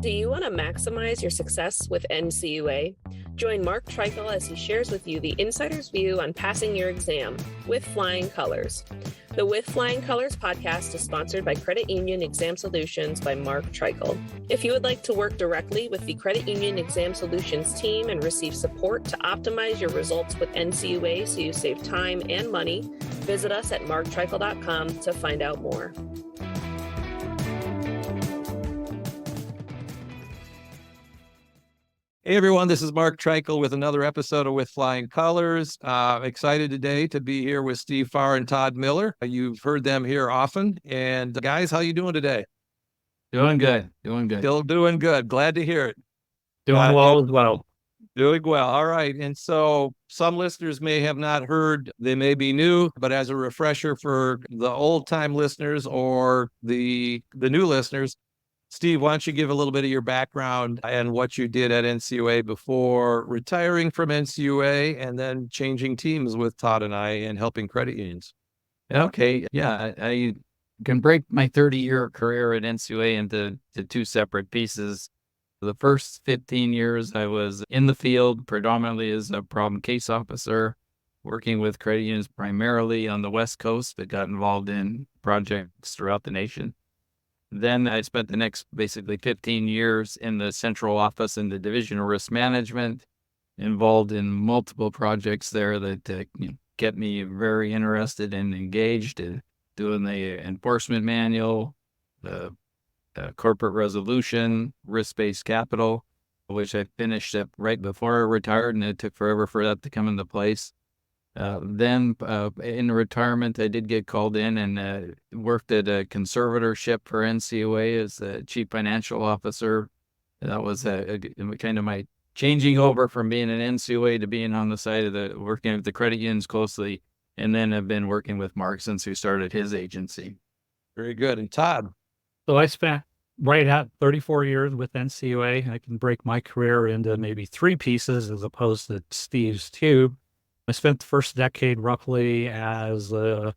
Do you want to maximize your success with NCUA? Join Mark Treichel as he shares with you the insider's view on passing your exam with flying colors. The With Flying Colors podcast is sponsored by Credit Union Exam Solutions by Mark Treichel. If you would like to work directly with the Credit Union Exam Solutions team and receive support to optimize your results with NCUA so you save time and money, visit us at marktreichel.com to find out more. Hey everyone, this is Mark Treichel with another episode of With Flying Colors. Excited today to be here with Steve Farrar and Todd Miller. You've heard them here often. And guys, how you doing today? Doing good. Still doing good. Glad to hear it. Doing well as well. Doing well. All right. And so some listeners may have not heard, they may be new, but as a refresher for the old time listeners or the new listeners, Steve, why don't you give a little bit of your background and what you did at NCUA before retiring from NCUA and then changing teams with Todd and I and helping credit unions? Okay. Yeah. I can break my 30-year career at NCUA into two separate pieces. The first 15 years, I was in the field predominantly as a problem case officer, working with credit unions primarily on the West Coast, but got involved in projects throughout the nation. Then I spent the next basically 15 years in the central office in the Division of Risk Management, involved in multiple projects there that get me very interested and engaged in doing the enforcement manual, the corporate resolution, risk-based capital, which I finished up right before I retired, and it took forever for that to come into place. Then in retirement, I did get called in and worked at a conservatorship for NCUA as the chief financial officer. That was kind of my changing over from being an NCUA to being on the side of working with the credit unions closely. And then I've been working with Mark since he started his agency. Very good. And Todd? So I spent right at 34 years with NCUA. I can break my career into maybe three pieces as opposed to Steve's two. I spent the first decade roughly as an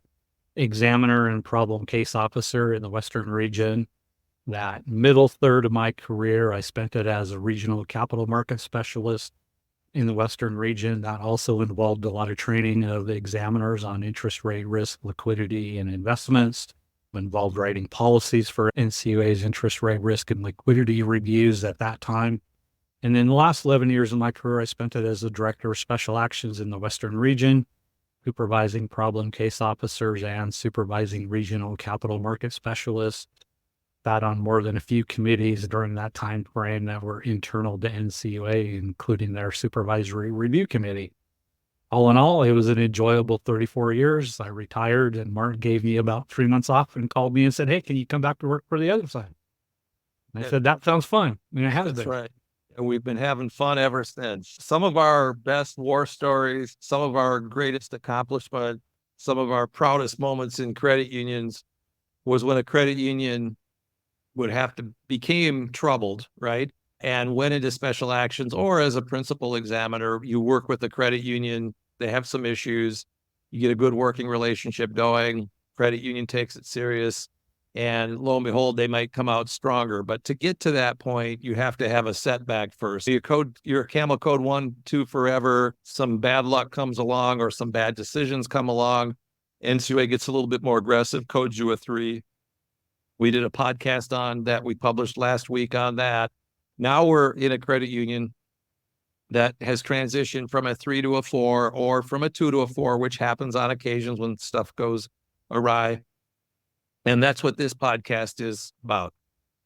examiner and problem case officer in the Western region. That middle third of my career, I spent it as a regional capital market specialist in the Western region. That also involved a lot of training of examiners on interest rate risk, liquidity, and investments. Involved writing policies for NCUA's interest rate risk and liquidity reviews at that time. And then the last 11 years of my career, I spent it as the director of special actions in the Western region, supervising problem case officers and supervising regional capital market specialists. Sat on more than a few committees during that time frame that were internal to NCUA, including their supervisory review committee. All in all, it was an enjoyable 34 years. I retired and Mark gave me about 3 months off and called me and said, "Hey, can you come back to work for the other side?" And I said, "That sounds fun." And it has That's been. right. And we've been having fun ever since. Some of our best war stories, some of our greatest accomplishment, some of our proudest moments in credit unions was when a credit union became troubled, right? And went into special actions, or as a principal examiner, you work with the credit union, they have some issues, you get a good working relationship going, credit union takes it serious, and lo and behold, they might come out stronger. But to get to that point, you have to have a setback first. Your CAMEL Code 1, 2 forever, some bad luck comes along or some bad decisions come along. NCUA gets a little bit more aggressive, codes you a 3. We did a podcast on that. We published last week on that. Now we're in a credit union that has transitioned from a 3 to a 4 or from a 2 to a 4, which happens on occasions when stuff goes awry. And that's what this podcast is about.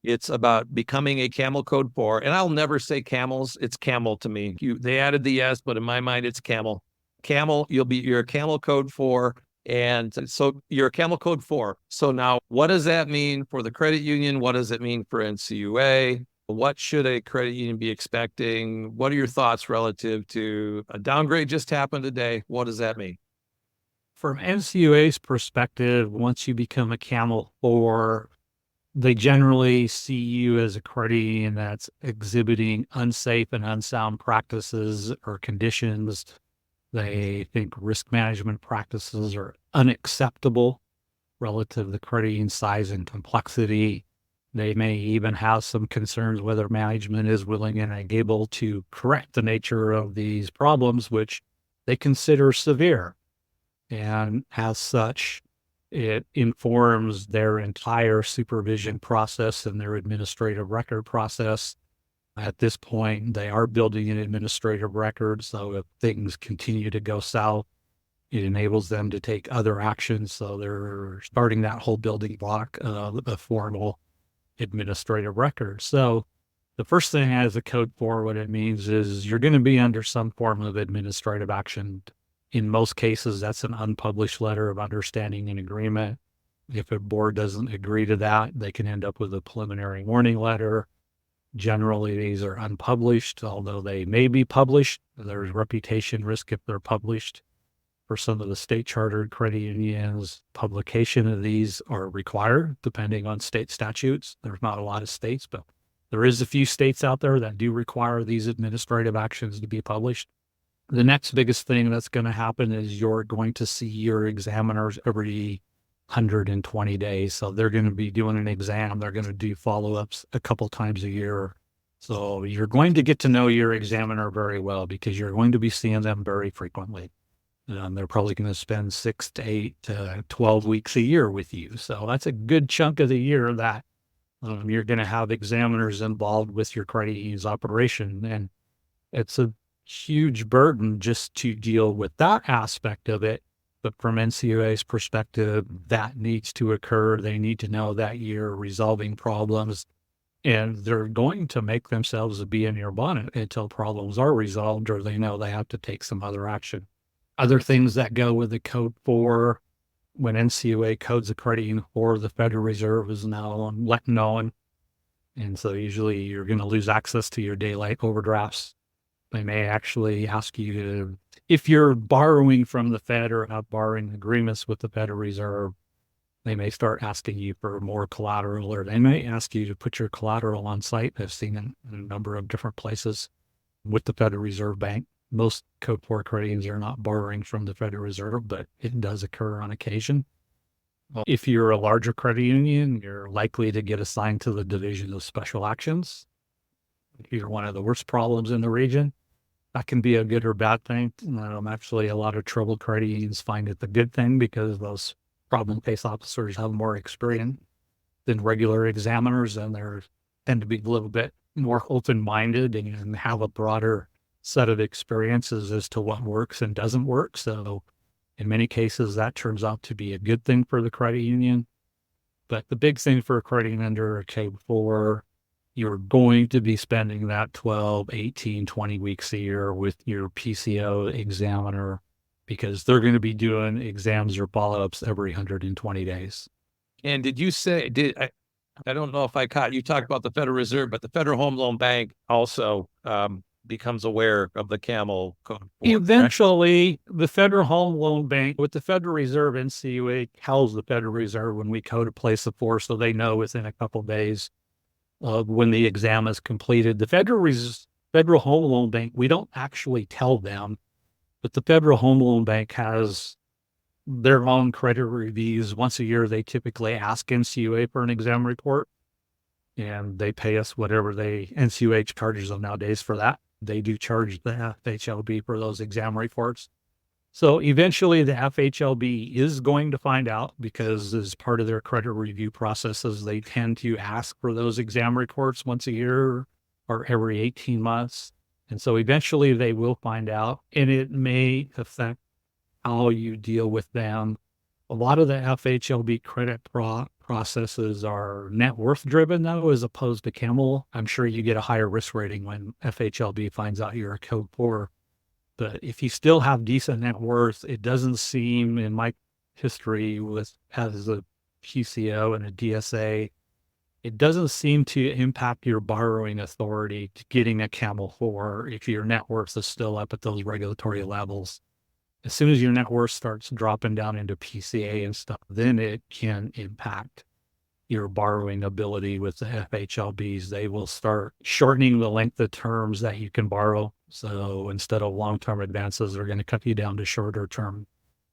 It's about becoming a CAMEL Code 4. And I'll never say camels. It's camel to me. They added the S, but in my mind, it's camel. Camel, you're a CAMEL Code 4. And so you're a CAMEL Code 4. So now what does that mean for the credit union? What does it mean for NCUA? What should a credit union be expecting? What are your thoughts relative to a downgrade just happened today? What does that mean? From NCUA's perspective, once you become a CAMEL 4, they generally see you as a credit union that's exhibiting unsafe and unsound practices or conditions. They think risk management practices are unacceptable relative to the credit union size and complexity. They may even have some concerns whether management is willing and able to correct the nature of these problems, which they consider severe. And as such, it informs their entire supervision process and their administrative record process. At this point, they are building an administrative record, so if things continue to go south, it enables them to take other actions. So they're starting that whole building block of a formal administrative record. So the first thing as a code for what it means is you're going to be under some form of administrative action. In most cases, that's an unpublished letter of understanding and agreement. If a board doesn't agree to that, they can end up with a preliminary warning letter. Generally, these are unpublished, although they may be published. There's reputation risk if they're published. For some of the state chartered credit unions, publication of these are required depending on state statutes. There's not a lot of states, but there is a few states out there that do require these administrative actions to be published. The next biggest thing that's going to happen is you're going to see your examiners every 120 days. So they're going to be doing an exam. They're going to do follow-ups a couple times a year. So you're going to get to know your examiner very well because you're going to be seeing them very frequently. They're probably going to spend 6 to 8 to 12 weeks a year with you. So that's a good chunk of the year that you're going to have examiners involved with your credit union's operation. And it's a huge burden just to deal with that aspect of it. But from NCUA's perspective, that needs to occur. They need to know that you're resolving problems, and they're going to make themselves be in your bonnet until problems are resolved or they know they have to take some other action. Other things that go with the code for when NCUA codes a credit union for the Federal Reserve is now known. And so usually you're going to lose access to your daylight overdrafts. They may actually ask you to, if you're borrowing from the Fed or have borrowing agreements with the Federal Reserve, they may start asking you for more collateral, or they may ask you to put your collateral on site. I've seen it in a number of different places with the Federal Reserve Bank. Most code 4 credit unions are not borrowing from the Federal Reserve, but it does occur on occasion. If you're a larger credit union, you're likely to get assigned to the Division of Special Actions. If you're one of the worst problems in the region, that can be a good or bad thing. Actually, a lot of troubled credit unions find it the good thing because those problem case officers have more experience than regular examiners, and they tend to be a little bit more open-minded and have a broader set of experiences as to what works and doesn't work. So in many cases, that turns out to be a good thing for the credit union. But the big thing for a credit union under Code 4, you're going to be spending that 12, 18, 20 weeks a year with your PCO examiner because they're going to be doing exams or follow-ups every 120 days. And did you say, I don't know if I caught, you talked about the Federal Reserve, but the Federal Home Loan Bank also becomes aware of the CAMEL Code. Eventually, the Federal Home Loan Bank with the Federal Reserve, NCUA tells the Federal Reserve when we code a place of force, so they know within a couple of days of when the exam is completed. The Federal Home Loan Bank, we don't actually tell them, but the Federal Home Loan Bank has their own credit reviews. Once a year, they typically ask NCUA for an exam report, and they pay us whatever NCUA charges them nowadays for that. They do charge the FHLB for those exam reports. So eventually the FHLB is going to find out because as part of their credit review processes, they tend to ask for those exam reports once a year or every 18 months. And so eventually they will find out, and it may affect how you deal with them. A lot of the FHLB credit processes are net worth driven, though, as opposed to CAMEL. I'm sure you get a higher risk rating when FHLB finds out you're a Code 4. But if you still have decent net worth, it doesn't seem, in my history as a PCO and a DSA, it doesn't seem to impact your borrowing authority to getting a CAMEL 4 if your net worth is still up at those regulatory levels. As soon as your net worth starts dropping down into PCA and stuff, then it can impact your borrowing ability with the FHLBs. They will start shortening the length of terms that you can borrow. So instead of long-term advances, they're going to cut you down to shorter-term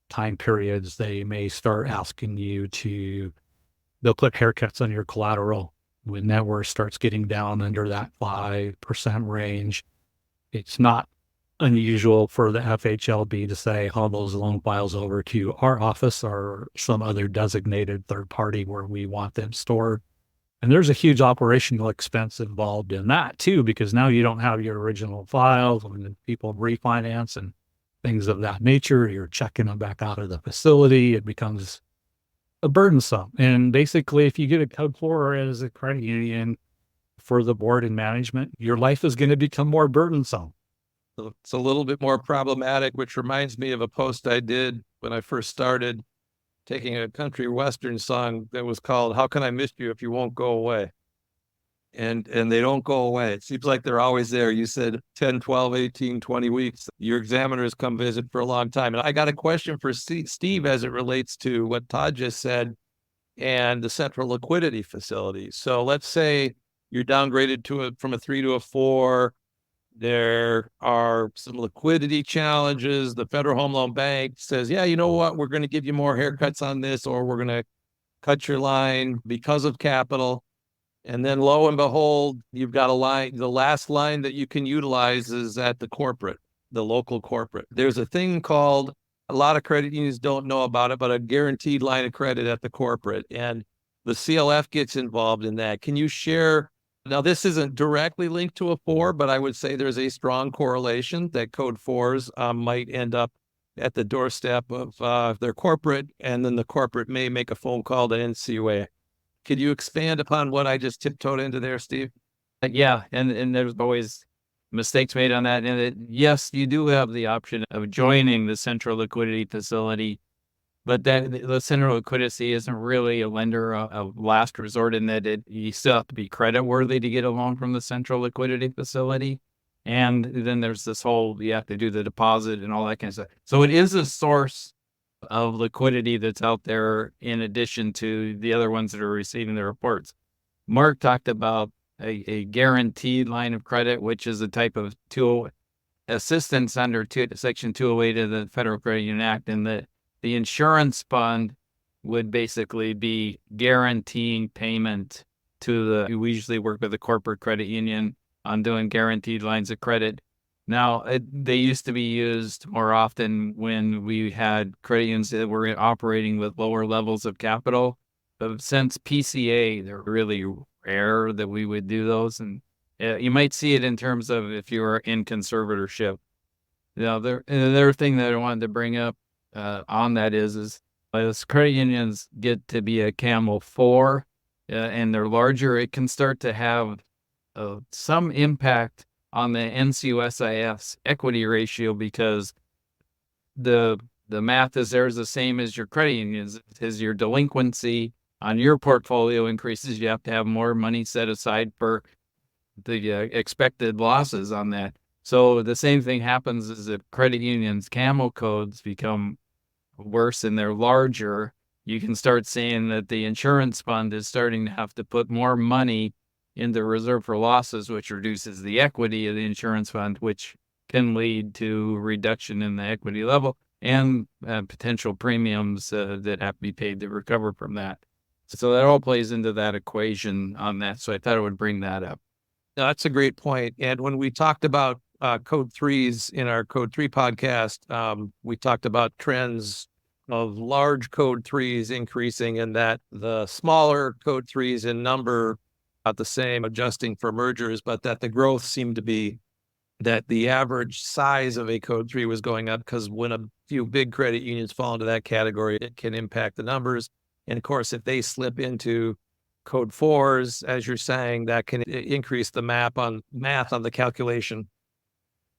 time periods. They may start asking you they'll put haircuts on your collateral When net worth starts getting down under that 5% range, it's not unusual for the FHLB to say, haul those loan files over to our office or some other designated third party where we want them stored. And there's a huge operational expense involved in that too, because now you don't have your original files when people refinance and things of that nature. You're checking them back out of the facility. It becomes burdensome. And basically, if you get a code 4 as a credit union for the board and management, your life is going to become more burdensome. So it's a little bit more problematic, which reminds me of a post I did when I first started taking a country western song that was called "How Can I Miss You If You Won't Go Away?" And they don't go away. It seems like they're always there. You said 10, 12, 18, 20 weeks. Your examiners come visit for a long time. And I got a question for Steve as it relates to what Todd just said and the central liquidity facility. So let's say you're downgraded from a 3 to a 4. There are some liquidity challenges. The Federal Home Loan Bank says, yeah, you know what? We're going to give you more haircuts on this, or we're going to cut your line because of capital. And then lo and behold, you've got a line. The last line that you can utilize is at the local corporate. There's a thing called, a lot of credit unions don't know about it, but a guaranteed line of credit at the corporate. And the CLF gets involved in that. Can you share? Now, this isn't directly linked to a 4, but I would say there's a strong correlation that code 4s might end up at the doorstep of their corporate, and then the corporate may make a phone call to NCUA. Could you expand upon what I just tiptoed into there, Steve? Yeah, and there's always mistakes made on that. And yes, you do have the option of joining the central liquidity facility, but that the central liquidity isn't really a lender of last resort in that you still have to be credit worthy to get a loan from the central liquidity facility. And then there's this whole, you have to do the deposit and all that kind of stuff. So it is a source of liquidity that's out there in addition to the other ones that are receiving the reports. Mark talked about a guaranteed line of credit, which is a type of assistance under Section 208 of the Federal Credit Union Act, and the insurance fund would basically be guaranteeing payment to we usually work with the corporate credit union on doing guaranteed lines of credit. Now, they used to be used more often when we had credit unions that were operating with lower levels of capital. But since PCA, they're really rare that we would do those. And you might see it in terms of if you are in conservatorship. Now, the other thing that I wanted to bring up on that is as credit unions get to be a CAMEL 4 and they're larger, it can start to have some impact on the NCUSIF's equity ratio, because the math is there's the same as your credit unions. As your delinquency on your portfolio increases, you have to have more money set aside for the expected losses on that. So the same thing happens as if credit unions' CAMEL codes become worse and they're larger. You can start seeing that the insurance fund is starting to have to put more money in the reserve for losses, which reduces the equity of the insurance fund, which can lead to reduction in the equity level and potential premiums that have to be paid to recover from that. So that all plays into that equation on that. So I thought I would bring that up. No, that's a great point. And when we talked about code 3s in our code 3 podcast, we talked about trends of large code 3s increasing, and that the smaller code 3s in number not the same, adjusting for mergers, but that the growth seemed to be that the average size of a code 3 was going up, because when a few big credit unions fall into that category, it can impact the numbers. And of course, if they slip into code 4s, as you're saying, that can increase the math on the calculation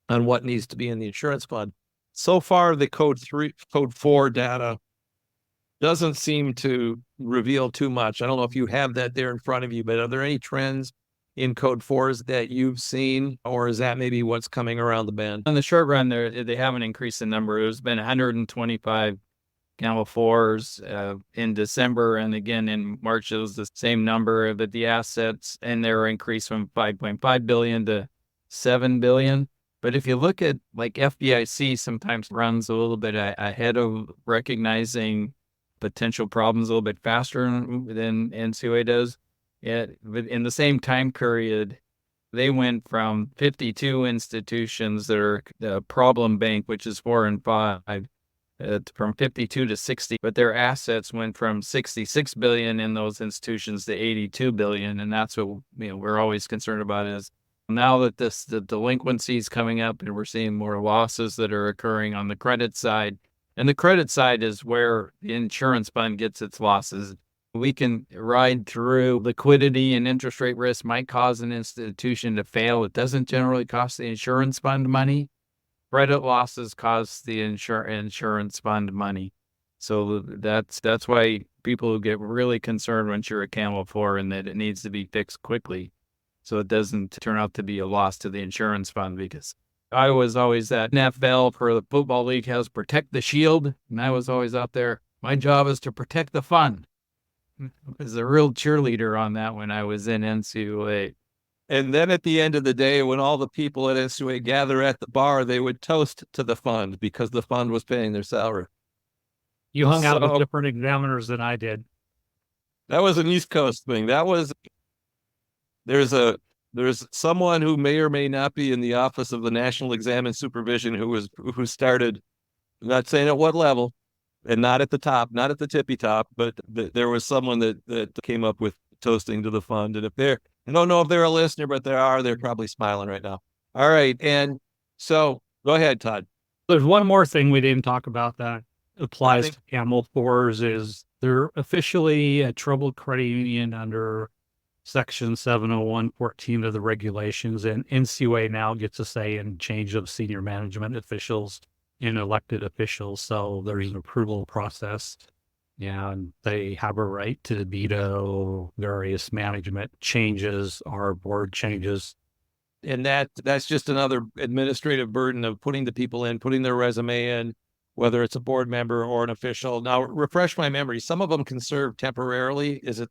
on what needs to be in the insurance fund. So far, the code 4 data doesn't seem to reveal too much. I don't know if you have that there in front of you, but are there any trends in code 4s that you've seen, or is that maybe what's coming around the bend? In the short run, they haven't increased the number. There's been 125 CAMEL 4s in December, and again in March it was the same number. But the assets and their increase from 5.5 billion to 7 billion. But if you look at like FDIC, sometimes runs a little bit ahead of recognizing potential problems a little bit faster than NCUA does. But in the same time period, they went from 52 institutions that are the problem bank, which is 4 and 5, from 52 to 60, but their assets went from 66 billion in those institutions to 82 billion. And that's what we're always concerned about is now that the delinquency is coming up and we're seeing more losses that are occurring on the credit side. And the credit side is where the insurance fund gets its losses. We can ride through liquidity and interest rate risk might cause an institution to fail. It doesn't generally cost the insurance fund money. Credit losses cost the insurance fund money. So that's why people get really concerned once you're a CAMEL 4 and that it needs to be fixed quickly. So it doesn't turn out to be a loss to the insurance fund, because I was always that NFL for the Football League has protect the shield. And I was always out there. My job is to protect the fund. I was a real cheerleader on that when I was in NCUA. And then at the end of the day, when all the people at NCUA gather at the bar, they would toast to the fund because the fund was paying their salary. You hung out with different examiners than I did. That was an East Coast thing. There's someone who may or may not be in the Office of the National Exam and Supervision who started, I'm not saying at what level, and not at the top, not at the tippy top, but there was someone that came up with toasting to the fund. And I don't know if they're a listener, but they're probably smiling right now. All right. And so go ahead, Todd. There's one more thing we didn't talk about that applies to CAMEL 4s is they're officially a troubled credit union under Section 701.14 of the regulations, and NCUA now gets a say in change of senior management officials and elected officials. So there's an approval process, and they have a right to veto various management changes or board changes. And that's just another administrative burden of putting the people in, putting their resume in, whether it's a board member or an official. Now, refresh my memory. Some of them can serve temporarily. Is it?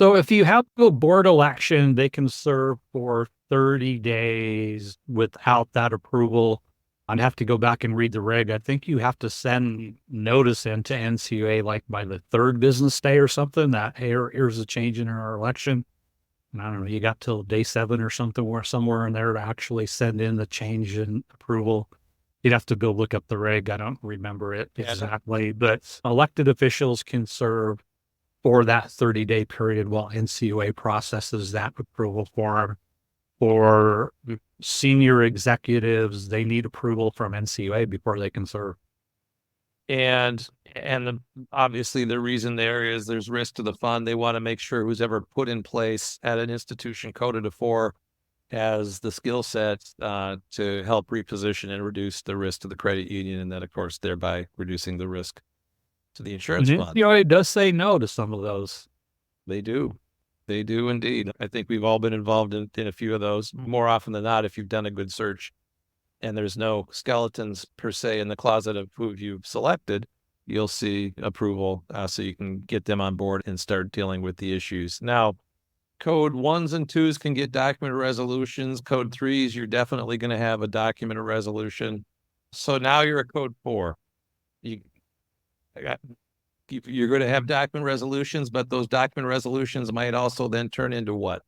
So if you have a board election, they can serve for 30 days without that approval. I'd have to go back and read the reg. I think you have to send notice into NCUA like by the third business day or something that, hey, here's a change in our election. And I don't know, you got till day 7 or something or somewhere in there to actually send in the change in approval. You'd have to go look up the reg. I don't remember it exactly, but elected officials can serve for that 30-day period while NCUA processes that approval form. For senior executives, they need approval from NCUA before they can serve. And obviously the reason there is there's risk to the fund. They want to make sure who's ever put in place at an institution coded a 4 has the skill sets to help reposition and reduce the risk to the credit union, and then, of course, thereby reducing the risk to the insurance fund. It does say no to some of those. They do. They do indeed. I think we've all been involved in a few of those. More often than not, if you've done a good search and there's no skeletons per se in the closet of who you've selected, you'll see approval so you can get them on board and start dealing with the issues. Now, code 1s and 2s can get document resolutions. Code 3s, you're definitely going to have a document resolution. So now you're a code 4. You're going to have document resolutions, but those document resolutions might also then turn into what?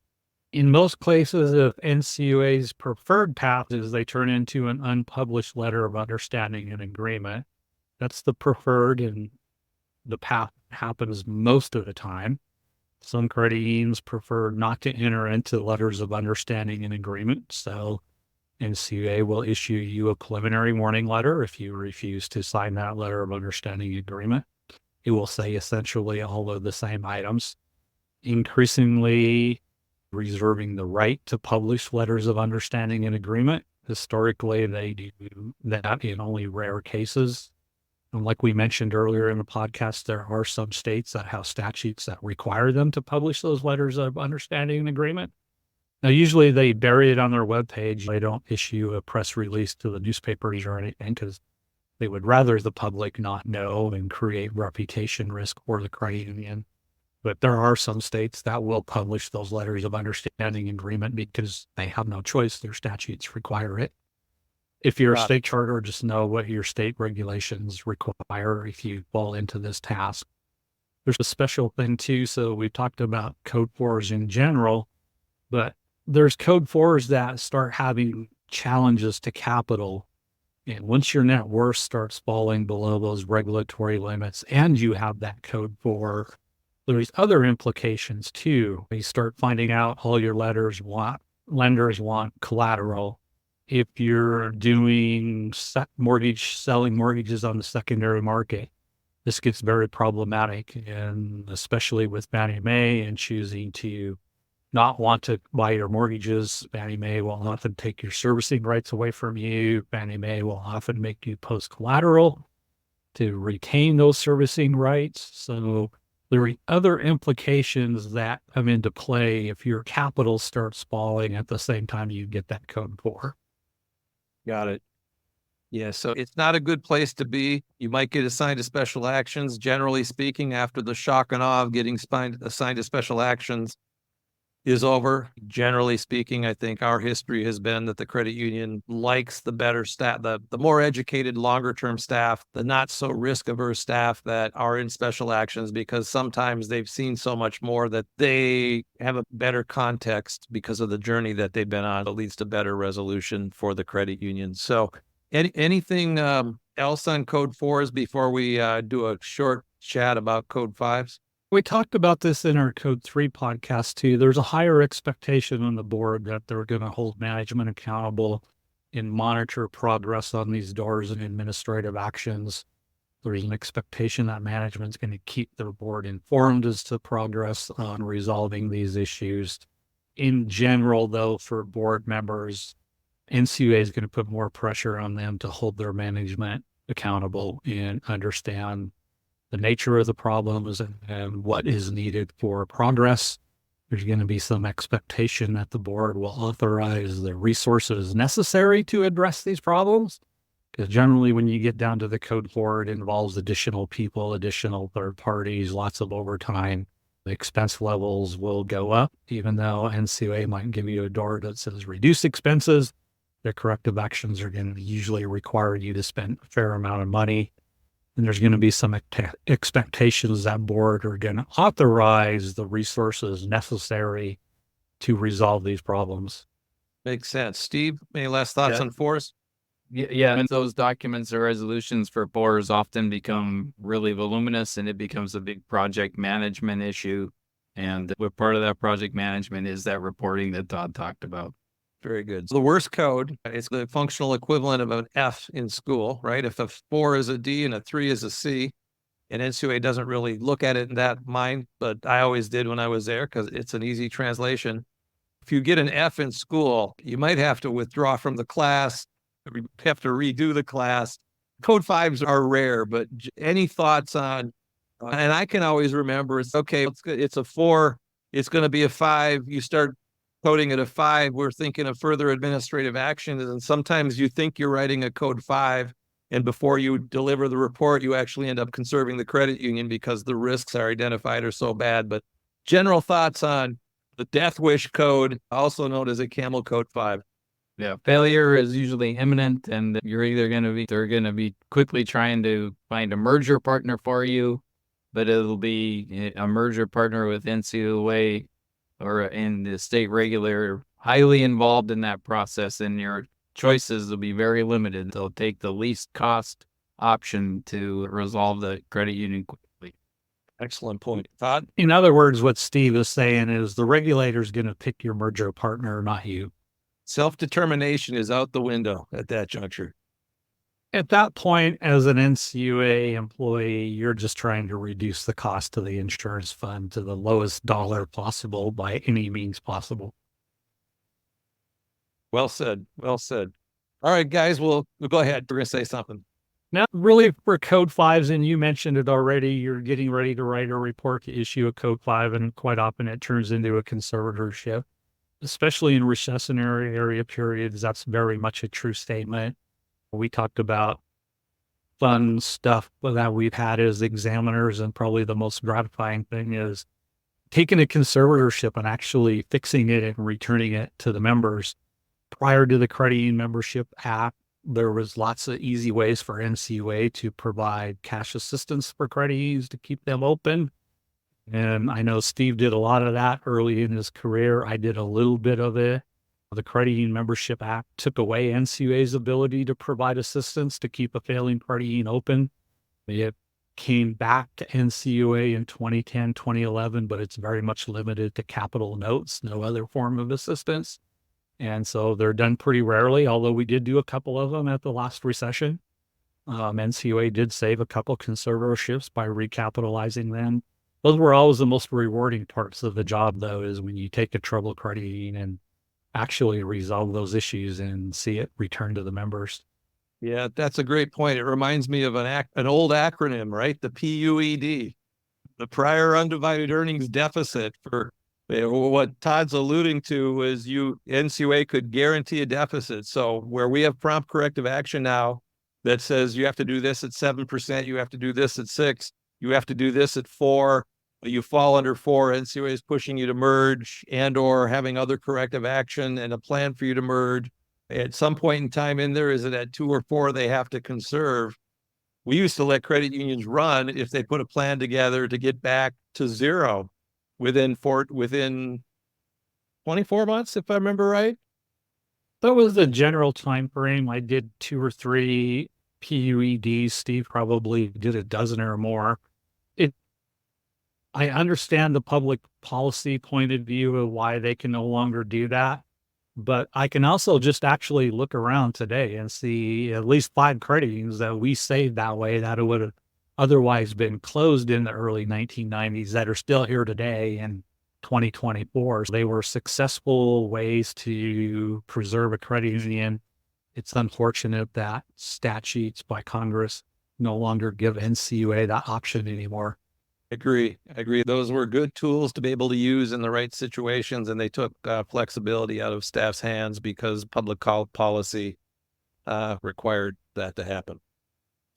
In most cases, if NCUA's preferred path is they turn into an unpublished letter of understanding and agreement. That's the preferred, and the path happens most of the time. Some credit unions prefer not to enter into letters of understanding and agreement. So NCUA will issue you a preliminary warning letter if you refuse to sign that letter of understanding and agreement. It will say essentially all of the same items, increasingly reserving the right to publish letters of understanding and agreement. Historically, they do that in only rare cases. And like we mentioned earlier in the podcast, there are some states that have statutes that require them to publish those letters of understanding and agreement. Now, usually they bury it on their webpage. They don't issue a press release to the newspapers or anything because they would rather the public not know and create reputation risk for the credit union. But there are some states that will publish those letters of understanding and agreement because they have no choice. Their statutes require it. If you're a state charter, just know what your state regulations require if you fall into this task. There's a special thing too. So we talked about code 4s in general, but there's code 4s that start having challenges to capital. And once your net worth starts falling below those regulatory limits and you have that code 4, there's other implications too. You start finding out all your lenders want collateral. If you're doing selling mortgages on the secondary market, this gets very problematic, and especially with Fannie Mae and choosing to not want to buy your mortgages. Fannie Mae will often take your servicing rights away from you. Fannie Mae will often make you post collateral to retain those servicing rights. So there are other implications that come into play if your capital starts falling at the same time you get that code 4. Got it. Yeah, so it's not a good place to be. You might get assigned to special actions. Generally speaking, after the shock and awe of getting assigned to special actions is over, generally speaking, I think our history has been that the credit union likes the better staff, the more educated, longer-term staff, the not so risk-averse staff that are in special actions, because sometimes they've seen so much more that they have a better context because of the journey that they've been on that leads to better resolution for the credit union. So anything else on code 4s before we do a short chat about code 5s? We talked about this in our code 3 podcast too. There's a higher expectation on the board that they're going to hold management accountable and monitor progress on these DORs and administrative actions. There's an expectation that management's going to keep their board informed as to progress on resolving these issues. In general, though, for board members, NCUA is going to put more pressure on them to hold their management accountable and understand the nature of the problems and what is needed for progress. There's going to be some expectation that the board will authorize the resources necessary to address these problems. Because generally, when you get down to the code 4, it involves additional people, additional third parties, lots of overtime. The expense levels will go up, even though NCUA might give you a DOR that says reduce expenses. Their corrective actions are going to usually require you to spend a fair amount of money. And there's going to be some expectations that board are going to authorize the resources necessary to resolve these problems. Makes sense. Steve, any last thoughts on 4s? Yeah, and those documents or resolutions for 4s often become really voluminous, and it becomes a big project management issue. And what part of that project management is that reporting that Todd talked about. Very good. So the worst code, it's the functional equivalent of an F in school, right? If a 4 is a D and a 3 is a C, and NCUA doesn't really look at it in that mind, but I always did when I was there because it's an easy translation. If you get an F in school, you might have to withdraw from the class, have to redo the class. Code 5s are rare, but any thoughts on, and I can always remember, it's okay, it's a 4, it's going to be a 5, you start coding at a 5, we're thinking of further administrative actions. And sometimes you think you're writing a code 5, and before you deliver the report, you actually end up conserving the credit union because the risks are identified are so bad. But general thoughts on the death wish code, also known as a CAMEL Code 5. Yeah, failure is usually imminent, and they're going to be quickly trying to find a merger partner for you, but it'll be a merger partner with NCUA or in the state regulator, highly involved in that process, and your choices will be very limited. They'll take the least cost option to resolve the credit union quickly. Excellent point. Todd? In other words, what Steve is saying is the regulator's going to pick your merger partner, not you. Self-determination is out the window at that juncture. At that point, as an NCUA employee, you're just trying to reduce the cost of the insurance fund to the lowest dollar possible by any means possible. Well said. Well said. All right, guys, we'll go ahead. We're going to say something. Now, really, for code 5s, and you mentioned it already, you're getting ready to write a report to issue a code 5, and quite often it turns into a conservatorship, especially in recessionary area periods. That's very much a true statement. We talked about fun stuff that we've had as examiners, and probably the most gratifying thing is taking a conservatorship and actually fixing it and returning it to the members. Prior to the Credit Union Membership Act, there was lots of easy ways for NCUA to provide cash assistance for credit unions to keep them open. And I know Steve did a lot of that early in his career. I did a little bit of it. The Credit Union Membership Act took away NCUA's ability to provide assistance to keep a failing credit union open. It came back to NCUA in 2010, 2011, but it's very much limited to capital notes, no other form of assistance. And so they're done pretty rarely, although we did do a couple of them at the last recession. NCUA did save a couple conservatorships by recapitalizing them. Those were always the most rewarding parts of the job, though, is when you take a troubled credit union and actually resolve those issues and see it return to the members. Yeah, that's a great point. It reminds me of an old acronym, right? The PUED, the prior undivided earnings deficit. For what Todd's alluding to is NCUA could guarantee a deficit. So where we have prompt corrective action now that says you have to do this at 7%, you have to do this at 6%, you have to do this at 4%, you fall under 4%, NCUA is pushing you to merge and or having other corrective action and a plan for you to merge. At some point in time in there, is it at 2 or 4 they have to conserve? We used to let credit unions run if they put a plan together to get back to 0 within 24 months, if I remember right. That was the general time frame. I did 2 or 3 PUEDs. Steve probably did a dozen or more. I understand the public policy point of view of why they can no longer do that, but I can also just actually look around today and see at least 5 credit unions that we saved that way that would have otherwise been closed in the early 1990s that are still here today in 2024. They were successful ways to preserve a credit union. It's unfortunate that statutes by Congress no longer give NCUA that option anymore. Agree. Those were good tools to be able to use in the right situations, and they took flexibility out of staff's hands because public policy required that to happen.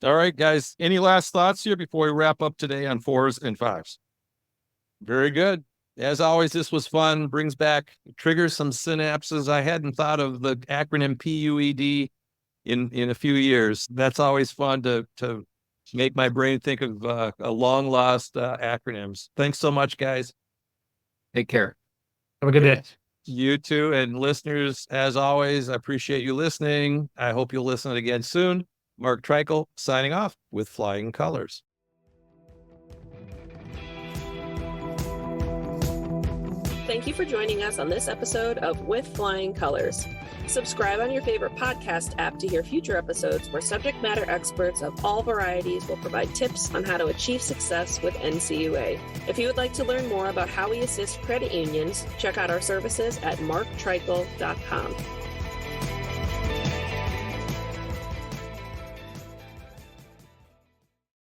All right, guys, any last thoughts here before we wrap up today on 4s and 5s? Very good. As always, this was fun, triggers some synapses. I hadn't thought of the acronym PUED in a few years. That's always fun to make my brain think of a long lost acronyms. Thanks so much, guys. Take care. Have a good day. You too. And listeners, as always, I appreciate you listening. I hope you'll listen again soon. Mark Treichel signing off with Flying Colors. Thank you for joining us on this episode of With Flying Colors. Subscribe on your favorite podcast app to hear future episodes where subject matter experts of all varieties will provide tips on how to achieve success with NCUA. If you would like to learn more about how we assist credit unions, check out our services at marktreichel.com.